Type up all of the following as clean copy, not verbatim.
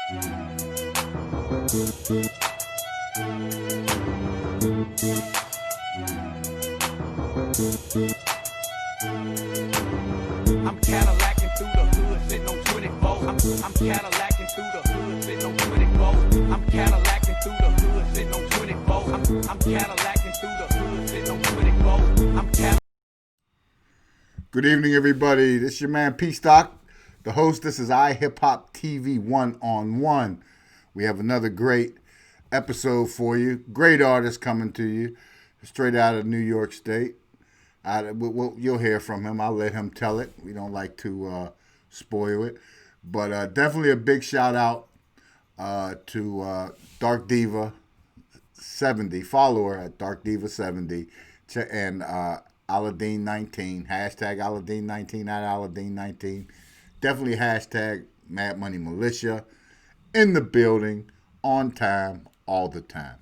I'm Cadillacing through the hood, sitting on 24. I'm Cadillacing through the hood, sitting on 24. I'm Cadillacing through the hood, sitting on 24. I'm Cadillacing through the hood, sitting on 24. I'm Cadillac. Good evening, everybody. This is your man PSTOCK, the host. This is iHipHopTV 1-on-1. We have another great episode for you. Great artist coming to you, straight out of New York State. You'll hear from him. I'll let him tell it. We don't like to spoil it. But definitely a big shout out to Dark Diva 70, follower at Dark Diva 70, and Aladdin 19, hashtag Aladdin 19 at Aladdin 19. Definitely hashtag Mad Money Militia in the building, on time, all the time.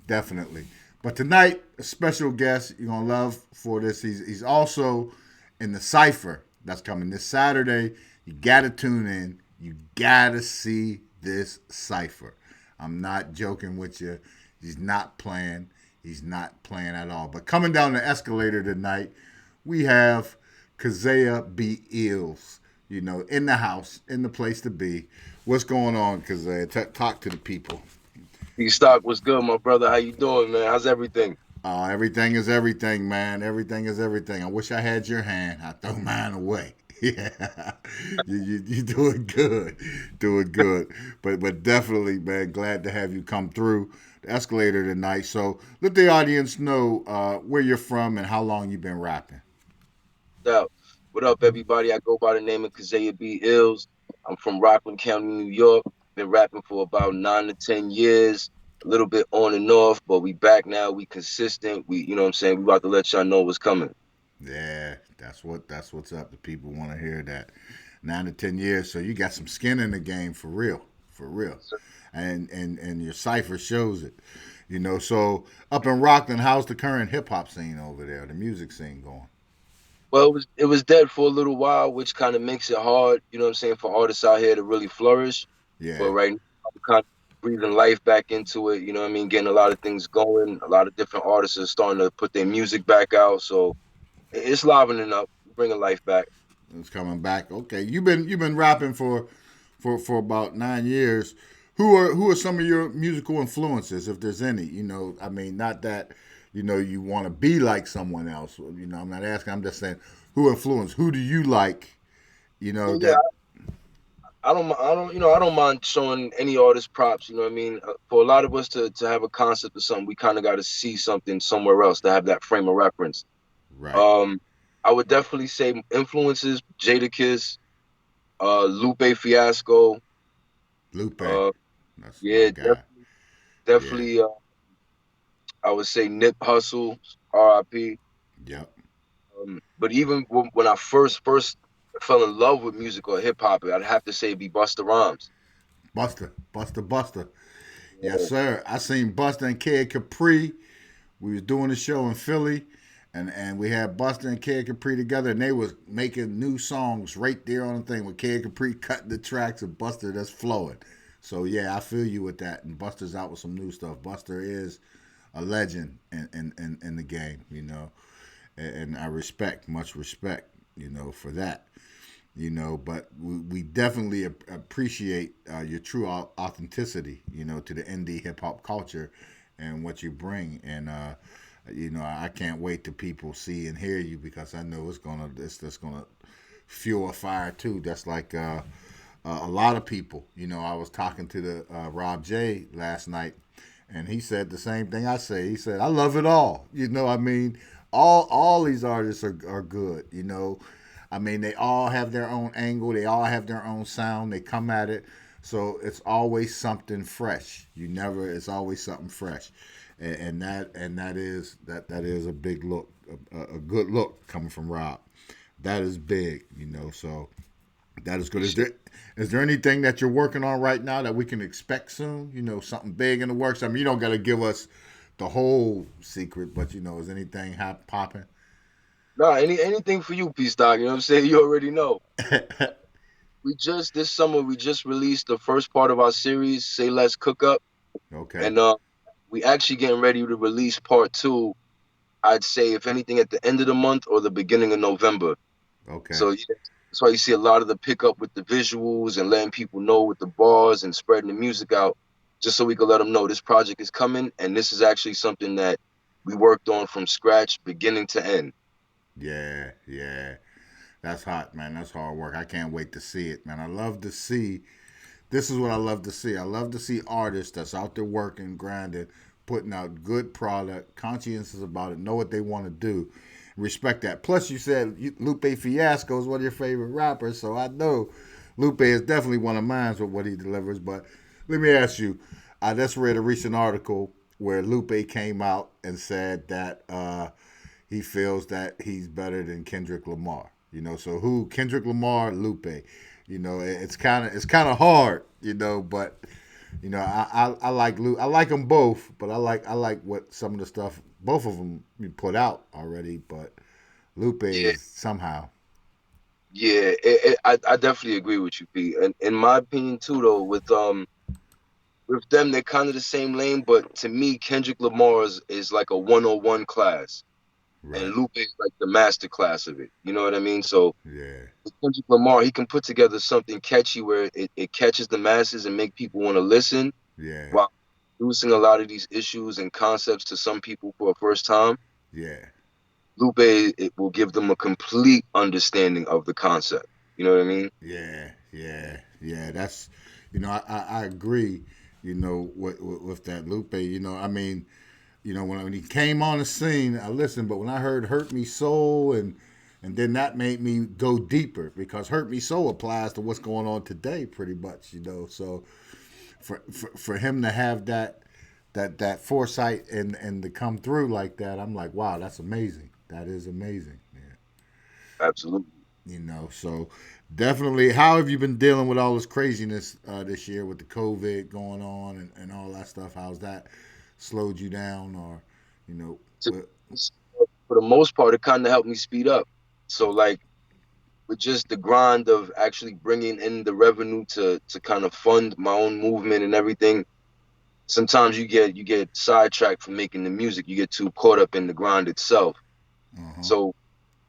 Definitely. But tonight, a special guest you're going to love for this. He's also in the CYPHER that's coming this Saturday. You got to tune in. You got to see this CYPHER. I'm not joking with you. He's not playing. He's not playing at all. But coming down the escalator tonight, we have KAZEA be ILLZ, in the house, in the place to be. What's going on, KAZEA? Talk to the people. PSTOCK, what's good, my brother? How you doing, man? How's everything? Everything is everything, man. Everything is everything. I wish I had your hand. I throw mine away. Yeah, you doing good, doing good. But definitely, man, glad to have you come through the escalator tonight. So let the audience know where you're from and how long you've been rapping. What up, everybody? I go by the name of KAZEA be ILLZ. I'm from Rockland County, New York. Been rapping for about 9 to 10 years. A little bit on and off, but we back now. We consistent. We we about to let y'all know what's coming. Yeah, that's what's up. The people want to hear that. 9 to 10 years, so you got some skin in the game for real. And your cipher shows it. So up in Rockland, how's the current hip hop scene over there, the music scene going? Well, it was dead for a little while, which kind of makes it hard, for artists out here to really flourish. Yeah. But right now, I'm kind of breathing life back into it, getting a lot of things going. A lot of different artists are starting to put their music back out. So it's livening up, bringing life back. It's coming back. Okay. You've been rapping for about 9 years. Who are some of your musical influences, if there's any? Not that, you want to be like someone else. I'm not asking. I'm just saying, who influenced? Who do you like? I don't mind showing any artist props. For a lot of us to have a concept of something, we kind of got to see something somewhere else to have that frame of reference. Right. I would definitely say influences: Jadakiss, Lupe Fiasco. Lupe. That's yeah, my guy. definitely. Yeah. I would say Nip Hussle, R.I.P. Yep. But even when I first fell in love with music or hip hop, I'd have to say it'd be Busta Rhymes. Busta. Yes, sir. I seen Busta and Kid Capri. We was doing a show in Philly, and we had Busta and Kid Capri together, and they was making new songs right there on the thing with Kid Capri cutting the tracks and Busta that's flowing. So yeah, I feel you with that. And Busta's out with some new stuff. Busta is a legend in the game, and I much respect, for that. But we definitely appreciate your true authenticity, to the indie hip hop culture and what you bring. And, I can't wait till people see and hear you, because I know it's just gonna fuel a fire too. That's like a lot of people. I was talking to the Rob J last night, and he said the same thing I say. He said, I love it all. All these artists are good, they all have their own angle. They all have their own sound. They come at it. So it's always something fresh. It's always something fresh. And that is a big look, a good look coming from Rob. That is big, so that is good. Is there anything that you're working on right now that we can expect soon? Something big in the works? You don't got to give us the whole secret, but is anything popping? Nah, anything for you, PSTOCK. You know what I'm saying? You already know. We just this summer we just released the first part of our series, Say Let's Cook Up, Okay. and we actually getting ready to release part two. I'd say if anything at the end of the month or the beginning of November. Okay. So yeah, that's why you see a lot of the pickup with the visuals and letting people know with the bars and spreading the music out, just so we can let them know this project is coming and this is actually something that we worked on from scratch, beginning to end. Yeah. Yeah. That's hot, man. That's hard work. I can't wait to see it, man. I love to see. This is what I love to see. I love to see artists that's out there working, grinding, putting out good product, conscientious about it, know what they want to do. Respect that. Plus, you said Lupe Fiasco is one of your favorite rappers, so I know Lupe is definitely one of mine with what he delivers. But let me ask you, I just read a recent article where Lupe came out and said that he feels that he's better than Kendrick Lamar. You know, so who? Kendrick Lamar, Lupe. You know, it's kind of hard. You know, but I like I like them both, but I like what some of the stuff both of them put out already. But Lupe Yeah, is somehow. yeah, I definitely agree with you, Pete. And in my opinion too, though, with them, they're kind of the same lane, but to me, Kendrick Lamar is like a 101 class, and Right. Lupe is like the master class of it. You know what I mean? So Yeah. with Kendrick Lamar, he can put together something catchy where it catches the masses and make people want to listen Yeah. while introducing a lot of these issues and concepts to some people for a first time. Yeah. Lupe, it will give them a complete understanding of the concept. You know what I mean? Yeah. Yeah. Yeah. That's, I agree. With that Lupe. I mean, when he came on the scene, I listened, but when I heard "Hurt Me So" and then that made me go deeper because "Hurt Me So" applies to what's going on today, pretty much. So for him to have that foresight and to come through like that, I'm like, wow, that's amazing. That is amazing. Yeah. Absolutely. So definitely, how have you been dealing with all this craziness this year with the COVID going on and all that stuff? How's that slowed you down or, you know, To- what, For the most part, it kind of helped me speed up. So like with just the grind of actually bringing in the revenue to kind of fund my own movement and everything, sometimes you get sidetracked from making the music. You get too caught up in the grind itself. uh-huh. So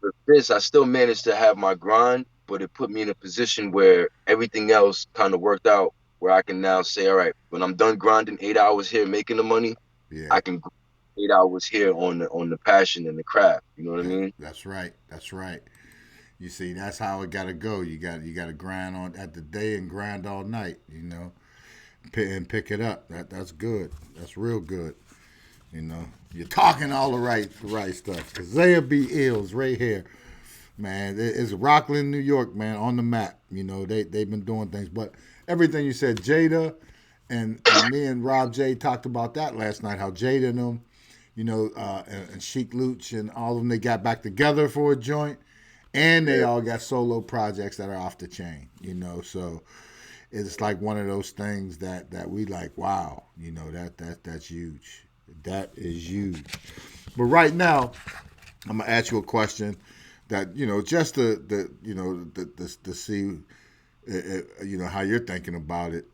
with this, I still managed to have my grind, but it put me in a position where everything else kind of worked out, where I can now say, all right, when I'm done grinding 8 hours here making the money, Yeah, I can grind 8 hours here on the passion and the craft. You know what I mean? that's right. That's right. You see, that's how it got to go. You got to grind on at the day and grind all night. And pick it up. That's good. That's real good. You're talking all the right stuff. KAZEA be ills right here, man. It's Rockland, New York, man, on the map. They've been doing things, but everything you said, Jada and me and Rob J talked about that last night. How Jada and them, and Sheik Luch and all of them, they got back together for a joint, and they Yeah, all got solo projects that are off the chain. So it's like one of those things that we like. Wow, that's huge. That is huge. But right now, I'm gonna ask you a question that just to see how you're thinking about it.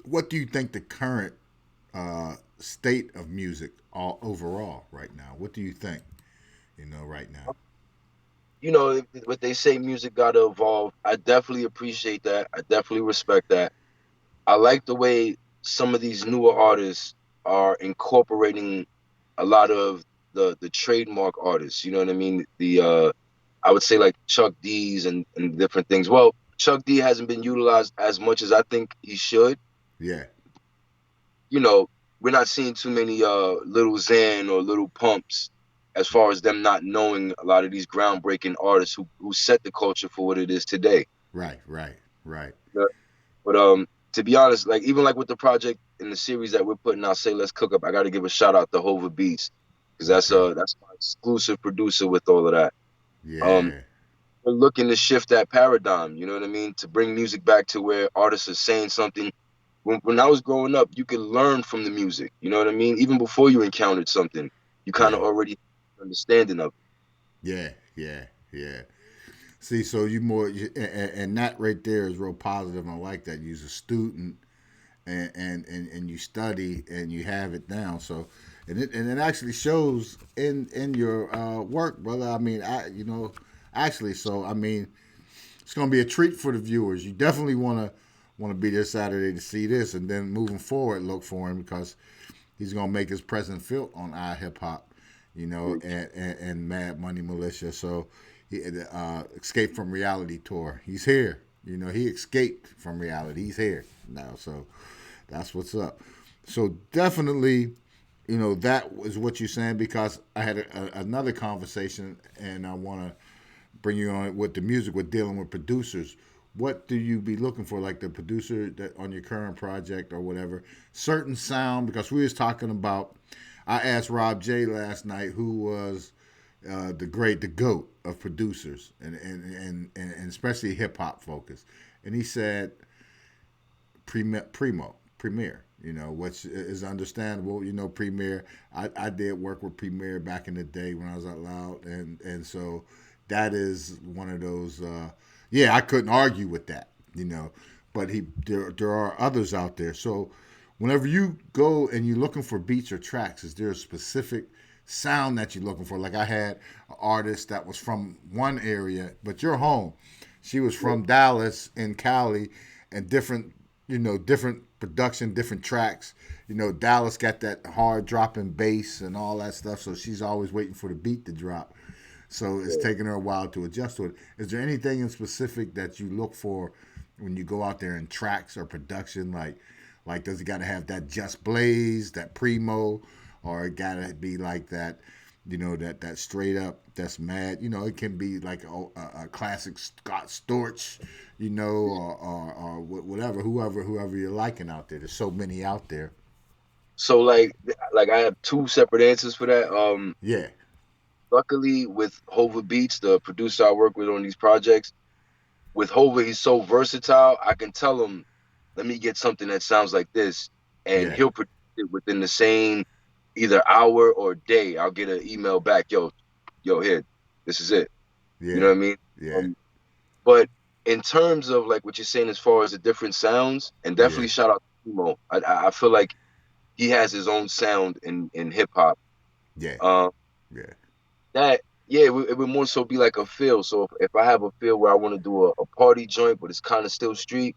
What do you think the current state of music all overall right now? What do you think? Right now. what they say, music got to evolve. I definitely appreciate that. I definitely respect that. I like the way some of these newer artists are incorporating a lot of the trademark artists. You know what I mean? The I would say like Chuck D's and different things. Well, Chuck D hasn't been utilized as much as I think he should. Yeah. You know, we're not seeing too many Little Xan or Little Pumps as far as them not knowing a lot of these groundbreaking artists who set the culture for what it is today. Right. Right. Right. Yeah. But to be honest, like even like with the project in the series that we're putting out, Say Let's Cook Up, I got to give a shout out to Hova Beats because Okay. that's my exclusive producer with all of that. Um, Yeah. we're looking to shift that paradigm. You know what I mean? To bring music back to where artists are saying something. When I was growing up, you could learn from the music. You know what I mean? Even before you encountered something, you kind Yeah. of already understanding of Yeah. Yeah. Yeah. See, so you more, and that right there is real positive. I like that. You're a student, and you study and you have it down. So, and it actually shows in your work, brother. I mean, actually, so I mean, it's gonna be a treat for the viewers. You definitely wanna be there Saturday to see this, and then moving forward, look for him because he's gonna make his presence felt on iHipHop, and Mad Money Militia. So, Escape from Reality tour. He's here. He escaped from reality. He's here now. So that's what's up. So definitely, that was what you're saying because I had another conversation, and I want to bring you on with the music. With dealing with producers. What do you be looking for, like the producer that on your current project or whatever? Certain sound, because we was talking about. I asked Rob J last night who was the goat of producers, and especially hip hop focus, and he said Premier, which is understandable. Premier. I did work with Premier back in the day when I was out loud, and so that is one of those. Yeah, I couldn't argue with that. But there are others out there. So whenever you go and you're looking for beats or tracks, is there a specific sound that you're looking for? Like I had an artist that was from one area, but you're home. She was from Dallas and Cali, and different production, different tracks. Dallas got that hard dropping bass and all that stuff, so she's always waiting for the beat to drop. So it's taking her a while to adjust to it. Is there anything in specific that you look for when you go out there in tracks or production? Like does it got to have that Just Blaze, that Primo, or it got to be like that, that straight up, that's mad. It can be like a classic Scott Storch, or whatever, whoever you're liking out there. There's so many out there. So like I have two separate answers for that. Yeah, Luckily with Hova Beats, the producer I work with on these projects, with Hova, he's so versatile. I can tell him, let me get something that sounds like this, and yeah, he'll produce it within the same either hour or day. I'll get an email back, yo, here, this is it. You know yeah, what I mean? yeah, But in terms of like what you're saying as far as the different sounds, and yeah, definitely shout out to Timo. I feel like he has his own sound in hip hop. yeah, Um, yeah, that yeah, it would more so be like a feel. So if I have a feel where I want to do a party joint, but it's kind of still street,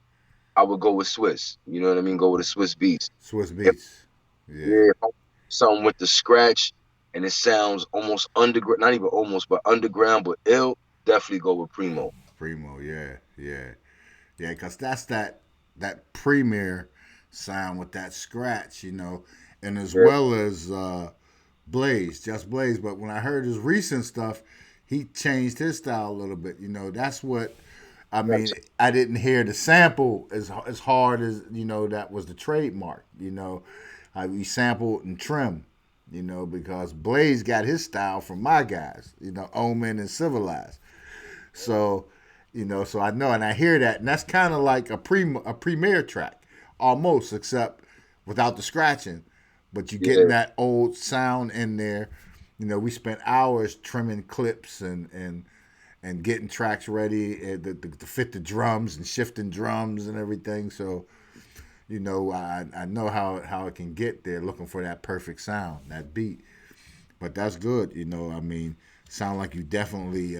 I would go with Swiss. You know what I mean? Go with the Swiss beats. Swiss If Beats. Yeah, yeah, if I want something with the scratch and it sounds almost underground, not even almost, but underground, but ill, definitely go with Primo. Primo. Yeah, yeah, yeah. Because that's that premier sound with that scratch, and as Yeah, well as Blaze, Just Blaze. But when I heard his recent stuff, he changed his style a little bit. That's what I mean. that's I didn't hear the sample as hard as that was the trademark. We sampled and trim. Because Blaze got his style from my guys. Omen and Civilized. So, so I know and I hear that, and that's kind of like a premiere track, almost, except without the scratching. But you getting yeah, that old sound in there. We spent hours trimming clips and getting tracks ready to fit the drums and shifting drums and everything. So, I know how it can get there, looking for that perfect sound, that beat. But that's good. I mean, sound like you definitely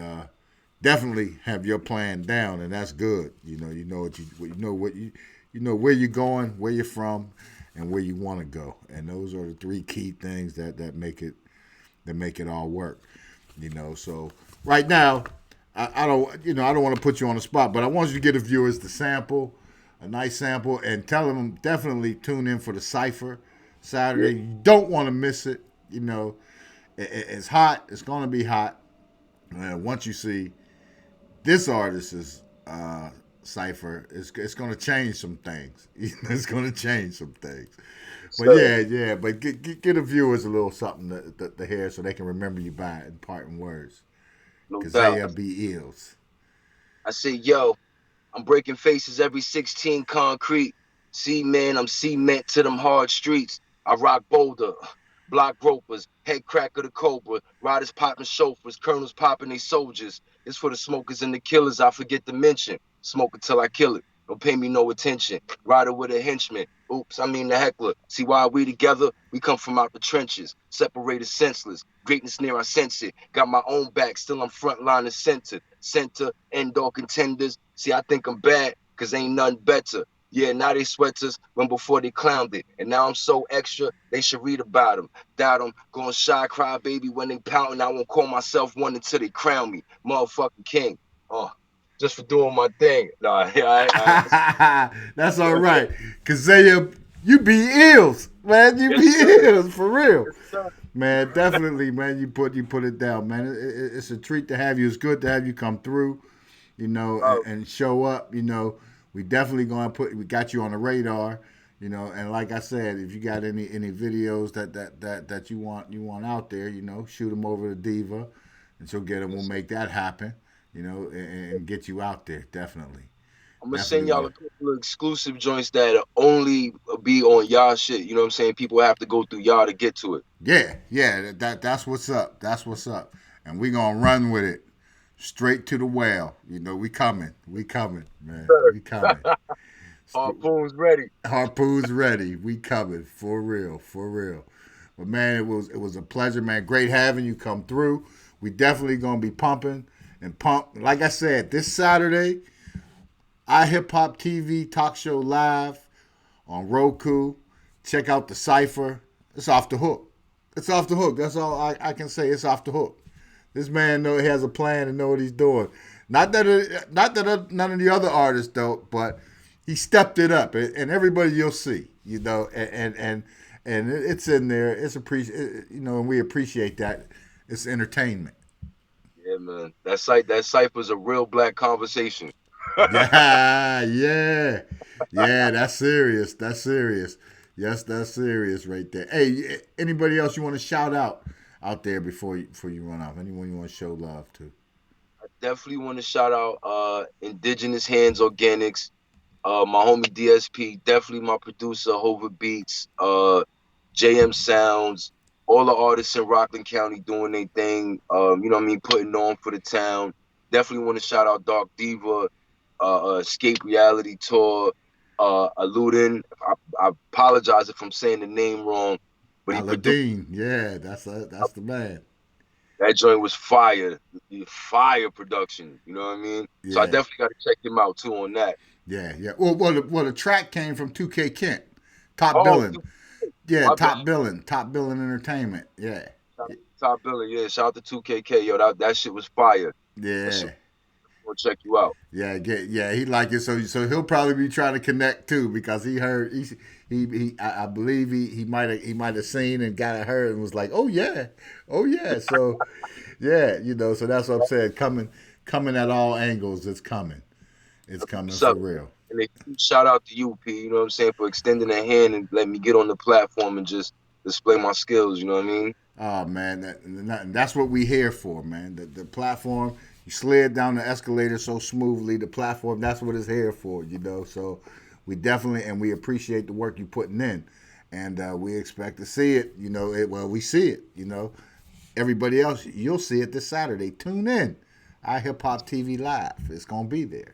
have your plan down, and that's good. You know where you're going, where you're from, and where you want to go, and those are the three key things that make it all work. So right now, I don't want to put you on the spot, but I want you to get the viewers the sample, a nice sample, and tell them definitely tune in for the CYPHER yeah. Saturday. You don't want to miss it. It's hot. It's going to be hot. Once you see this artist's CYPHER, it's going to change some things. It's going to change some things. But So yeah. But get the viewers a little something to hear so they can remember you by in parting words. no doubt. KAZEA be ills. I say, yo, I'm breaking faces every 16 concrete. See, man, I'm cement to them hard streets. I rock Boulder. block ropers, head cracker the cobra, riders popping chauffeurs, colonels popping they soldiers. It's for the smokers and the killers I forget to mention. Smoke until I kill it. Don't pay me no attention. Rider with a henchman. Oops, I mean the heckler. See why we together? We come from out the trenches. Separated senseless. Greatness near I sense it. Got my own back, still I'm front line and center. Center, end all contenders. See, I think I'm bad, cause ain't nothing better. Yeah, now they sweaters when before they clowned it. And now I'm so extra, they should read about them. Doubt them, going shy, cry baby when they pouting. I won't call myself one until they crown me. Motherfucking king. Oh, just for doing my thing. Nah, That's all right. KAZEA, you be ILLZ, man. You Yes, be sir. ILLZ for real. Yes, sir. Man, definitely, man. You put it down, man. It's a treat to have you. It's good to have you come through, you know, Oh. and show up. You know, we definitely we got you on the radar, you know. And like I said, if you got any videos that you want out there, you know, shoot them over to Diva, and she'll get them. We'll make that happen, you know, and get you out there. Definitely. I'm gonna send y'all a couple of exclusive joints that'll only be on y'all shit. You know what I'm saying? People have to go through y'all to get to it. Yeah. That's what's up. That's what's up. And we gonna run with it straight to the well. You know, we coming, man. Sure. We coming. Harpoon's ready. Harpoon's ready. We coming for real. But man, it was a pleasure, man. Great having you come through. We definitely gonna be pumping and pump. Like I said, this Saturday, iHipHopTV talk show live on Roku. Check out the CYPHER. It's off the hook. It's off the hook. That's all I can say. It's off the hook. This man he has a plan and know what he's doing. Not that none of the other artists don't, but he stepped it up, and everybody you'll see, you know, and it's in there. It's you know, and we appreciate that. It's entertainment. Yeah, man. That cipher's a real black conversation. Yeah. That's serious. Yes, that's serious right there. Hey, anybody else you want to shout out there before you run off? Anyone you want to show love to? I definitely want to shout out Indigenous Hands Organics, my homie DSP, definitely my producer Hover Beats, JM Sounds, all the artists in Rockland County doing their thing. You know what I mean, putting on for the town. Definitely want to shout out Dark Diva, Escape Reality Tour, Aludin. I apologize if I'm saying the name wrong, but he Aladdin, yeah, that's the man. That joint was fire production. You know what I mean? Yeah. So I definitely got to check him out too on that. Yeah. Well, the track came from 2K Kent, Top Billing. Yeah, Top Billing Entertainment. Yeah. Top Billing. Yeah. Shout out to 2KK. Yo, that shit was fire. Yeah. We'll check you out. Yeah. He liked it. So he'll probably be trying to connect too, because he heard I believe he might have seen and got heard and was like, oh yeah. So yeah, you know. So that's what I'm saying. Coming at all angles. It's coming. It's coming for real. And a huge shout out to you, P. You know what I'm saying, for extending a hand and letting me get on the platform and just display my skills. You know what I mean? Oh man, that's what we here for, man. The platform. You slid down the escalator so smoothly. The platform. That's what it's here for. You know. So we definitely and we appreciate the work you're putting in, and we expect to see it. You know, we see it. You know, everybody else, you'll see it this Saturday. Tune in. iHipHopTV Live. It's gonna be there.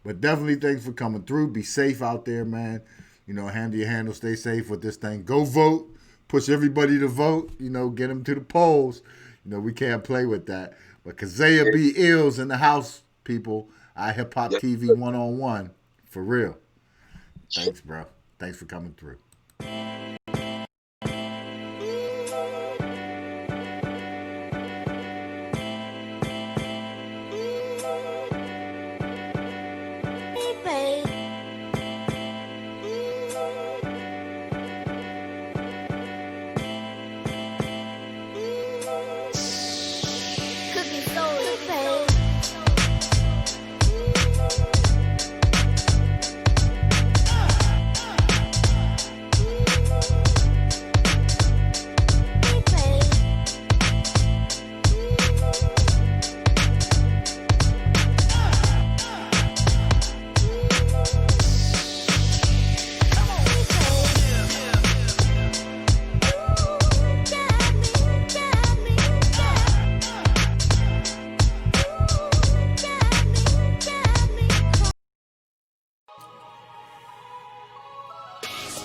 But definitely thanks for coming through. Be safe out there, man. You know, handle your handle. Stay safe with this thing. Go vote. Push everybody to vote. You know, get them to the polls. You know, we can't play with that. But KAZEA be ILLZ in the house, people. iHipHopTV 1-on-1. For real. Thanks, bro. Thanks for coming through.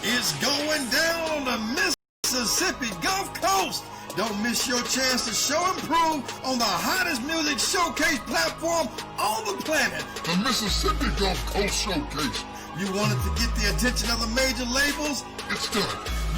It's going down on the Mississippi Gulf Coast. Don't miss your chance to show and prove on the hottest music showcase platform on the planet. The Mississippi Gulf Coast Showcase. You wanted to get the attention of the major labels? It's done.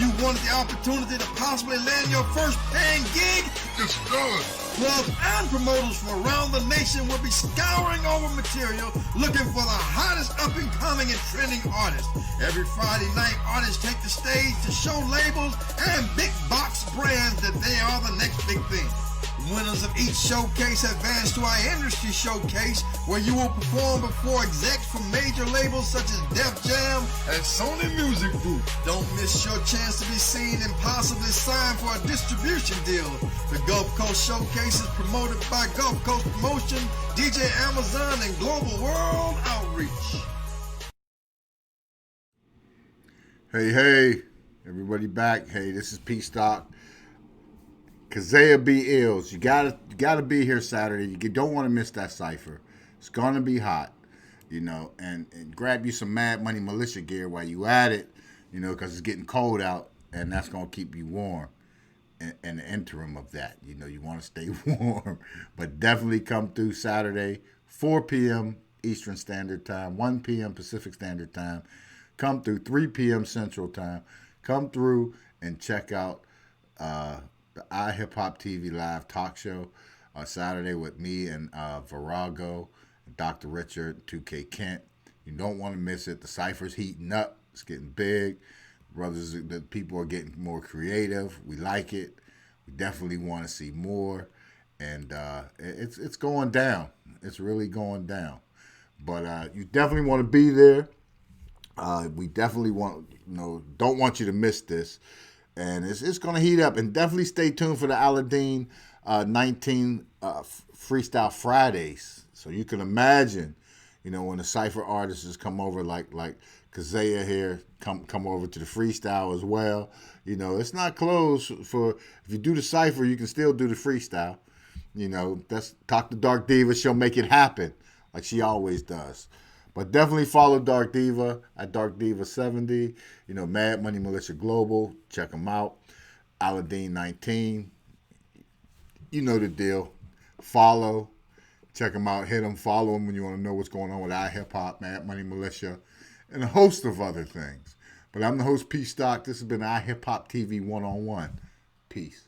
You wanted the opportunity to possibly land your first paying gig? It's done. Clubs and promoters from around the nation will be scouring over material looking for the hottest up-and-coming and trending artists. Every Friday night, artists take the stage to show labels and big box brands that they are the next big thing. Winners of each showcase advance to our industry showcase, where you will perform before execs from major labels such as Def Jam and Sony Music Group. Don't miss your chance to be seen and possibly sign for a distribution deal. The Gulf Coast Showcase is promoted by Gulf Coast Promotion, DJ Amazon, and Global World Outreach. Hey, everybody back. Hey, this is PSTOCK. KAZEA be ILLZ. You gotta be here Saturday. You don't want to miss that cipher. It's gonna be hot, and grab you some Mad Money Militia gear while you at it, because it's getting cold out, and that's gonna keep you warm. In the interim of that, you want to stay warm, but definitely come through Saturday, 4 p.m. Eastern Standard Time, 1 p.m. Pacific Standard Time. Come through 3 p.m. Central Time. Come through and check out the iHipHopTV live talk show Saturday with me and Virago, Dr. Richard, 2K Kent. You don't want to miss it. The cipher's heating up. It's getting big. Brothers, the people are getting more creative. We like it. We definitely want to see more. And it's going down. It's really going down. But you definitely want to be there. We definitely don't want you to miss this. And it's going to heat up. And definitely stay tuned for the Aladdin 19 Freestyle Fridays. So you can imagine, when the cipher artists come over like KAZEA here, come over to the freestyle as well. It's not closed for, if you do the cipher, you can still do the freestyle. That's talk to Dark Diva. She'll make it happen like she always does. But definitely follow Dark Diva at Dark Diva 70. Mad Money Militia Global. Check them out. Aladdin 19. You know the deal. Follow. Check them out. Hit them. Follow them when you want to know what's going on with iHipHop, Mad Money Militia, and a host of other things. But I'm the host, PSTOCK. This has been iHipHopTV 1-on-1. Peace.